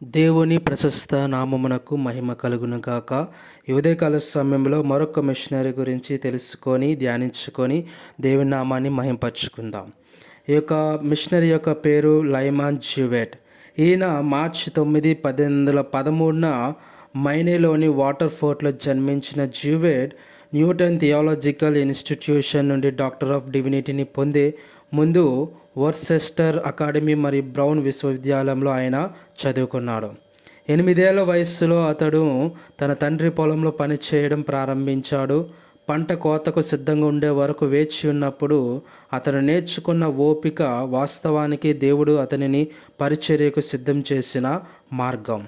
దేవుని ప్రశస్త నామమునకు మహిమ కలుగును గాక. ఈ ఉదయకాల సమయంలో మరొక మిషనరీ గురించి తెలుసుకొని ధ్యానించుకొని దేవుని నామాన్ని మహింపరచుకుందాం. ఈ యొక్క మిషనరీ యొక్క పేరు లైమాన్ జ్యూవెట్. ఈయన మార్చి 9, 1813న మైనేలోని వాటర్ ఫోర్ట్లో జన్మించిన జ్యూవెట్ న్యూటన్ థియాలజికల్ ఇన్స్టిట్యూషన్ నుండి డాక్టర్ ఆఫ్ డివినిటీని పొందే ముందు వర్సెస్టర్ అకాడమీ మరియు బ్రౌన్ విశ్వవిద్యాలయంలో ఆయన చదువుకున్నాడు. 8 ఏళ్ల వయస్సులో అతడు తన తండ్రి పొలంలో పనిచేయడం ప్రారంభించాడు. పంట కోతకు సిద్ధంగా ఉండే వరకు వేచి ఉన్నప్పుడు అతను నేర్చుకున్న ఓపిక వాస్తవానికి దేవుడు అతనిని పరిచర్యకు సిద్ధం చేసిన మార్గం.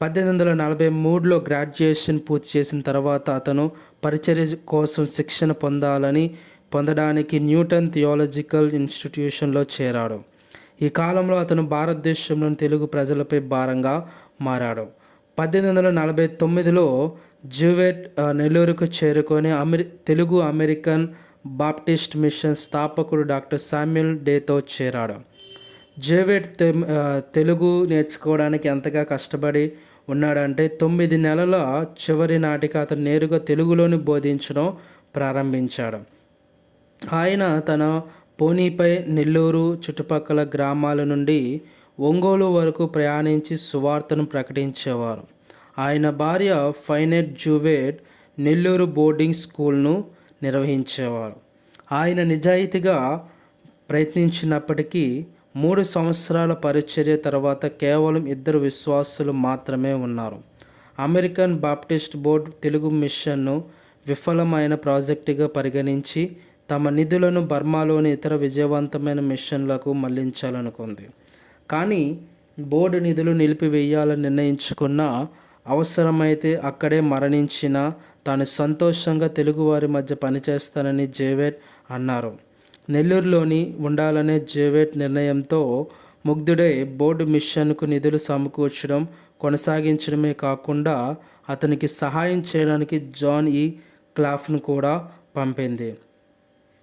1843లో గ్రాడ్యుయేషన్ పూర్తి చేసిన తర్వాత అతను పరిచర్య కోసం శిక్షణ పొందడానికి న్యూటన్ థియాలజికల్ ఇన్స్టిట్యూషన్లో చేరాడు. ఈ కాలంలో అతను భారతదేశంలోని తెలుగు ప్రజలపై భారంగా మారాడు. 1849లో జ్యూవెట్ నెల్లూరుకు చేరుకొని తెలుగు అమెరికన్ బాప్టిస్ట్ మిషన్ స్థాపకుడు డాక్టర్ శామ్యూల్ డేతో చేరాడు. జ్యూవెట్ తెలుగు నేర్చుకోవడానికి ఎంతగా కష్టపడి ఉన్నాడంటే 9 నెలల చివరి నాటికి అతను నేరుగా తెలుగులోని బోధించడం ప్రారంభించాడు. ఆయన తన పోనీపై నెల్లూరు చుట్టుపక్కల గ్రామాల నుండి ఒంగోలు వరకు ప్రయాణించి సువార్తను ప్రకటించేవారు. ఆయన భార్య ఫైనెట్ జ్యూవెట్ నెల్లూరు బోర్డింగ్ స్కూల్ను నిర్వహించేవారు. ఆయన నిజాయితీగా ప్రయత్నించినప్పటికీ 3 సంవత్సరాల పరిచర్య తర్వాత కేవలం 2 విశ్వాసులు మాత్రమే ఉన్నారు. అమెరికన్ బాప్టిస్ట్ బోర్డు తెలుగు మిషన్ను విఫలమైన ప్రాజెక్టుగా పరిగణించి తమ నిధులను బర్మాలోని ఇతర విజయవంతమైన మిషన్లకు మళ్లించాలనుకుంది. కానీ బోర్డు నిధులు నిలిపివేయాలని నిర్ణయించుకున్న, అవసరమైతే అక్కడే మరణించిన తాను సంతోషంగా తెలుగువారి మధ్య పనిచేస్తానని జ్యూవెట్ అన్నారు. నెల్లూరులోని ఉండాలనే జ్యూవెట్ నిర్ణయంతో ముగ్ధుడై బోర్డు మిషన్కు నిధులు సమకూర్చడం కొనసాగించడమే కాకుండా అతనికి సహాయం చేయడానికి జాన్ ఈ క్లాఫ్ను కూడా పంపింది.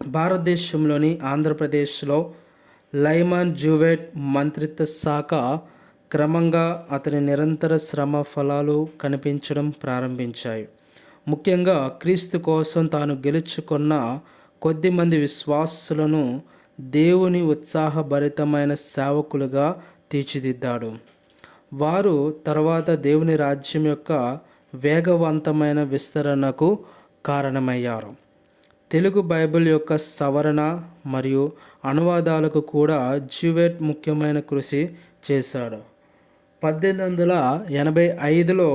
భారతదేశంలోని ఆంధ్రప్రదేశ్లో లైమాన్ జ్యూవెట్ మంత్రిత్వ శాఖ క్రమంగా అతని నిరంతర శ్రమ ఫలాలు కనిపించడం ప్రారంభించాయి. ముఖ్యంగా క్రీస్తు కోసం తాను గెలుచుకున్న కొద్దిమంది విశ్వాసులను దేవుని ఉత్సాహభరితమైన సేవకులుగా తీర్చిదిద్దాడు. వారు తర్వాత దేవుని రాజ్యం యొక్క వేగవంతమైన విస్తరణకు కారణమయ్యారు. తెలుగు బైబిల్ యొక్క సవరణ మరియు అనువాదాలకు కూడా జ్యూవెట్ ముఖ్యమైన కృషి చేశాడు. 1885లో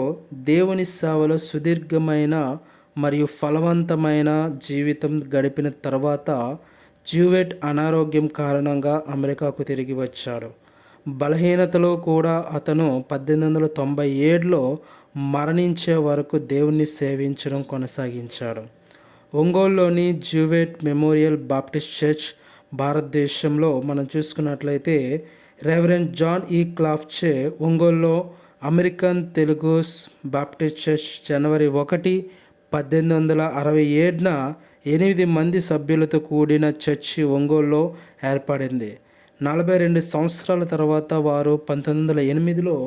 దేవుని సేవలో సుదీర్ఘమైన మరియు ఫలవంతమైన జీవితం గడిపిన తర్వాత జ్యూవెట్ అనారోగ్యం కారణంగా అమెరికాకు తిరిగి వచ్చాడు. బలహీనతలో కూడా అతను 1897లో మరణించే వరకు దేవుణ్ణి సేవించడం కొనసాగించాడు. ఒంగోలులోని జ్యూవెట్ మెమోరియల్ బాప్టిస్ట్ చర్చ్ భారతదేశంలో మనం చూసుకున్నట్లయితే రెవరెండ్ జాన్ ఈ క్లాఫ్చే ఒంగోలులో అమెరికన్ తెలుగు బాప్టిస్ట్ చర్చ్ జనవరి 1, 1867న 8 మంది సభ్యులతో కూడిన చర్చి ఒంగోలులో ఏర్పడింది. 42 సంవత్సరాల తర్వాత వారు 1908లో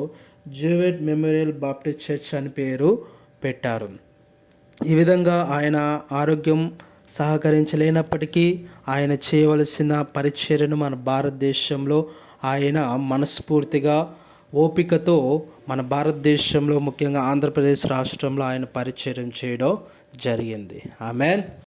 జ్యూవెట్ మెమోరియల్ బాప్టిస్ట్ చర్చ్ అని పేరు పెట్టారు. ఈ విధంగా ఆయన ఆరోగ్యం సహకరించలేనప్పటికీ ఆయన చేయవలసిన పరిచర్యను మన భారతదేశంలో ఆయన మనస్ఫూర్తిగా ఓపికతో మన భారతదేశంలో ముఖ్యంగా ఆంధ్రప్రదేశ్ రాష్ట్రంలో ఆయన పరిచర్య చేయడం జరిగింది. ఆమెన్.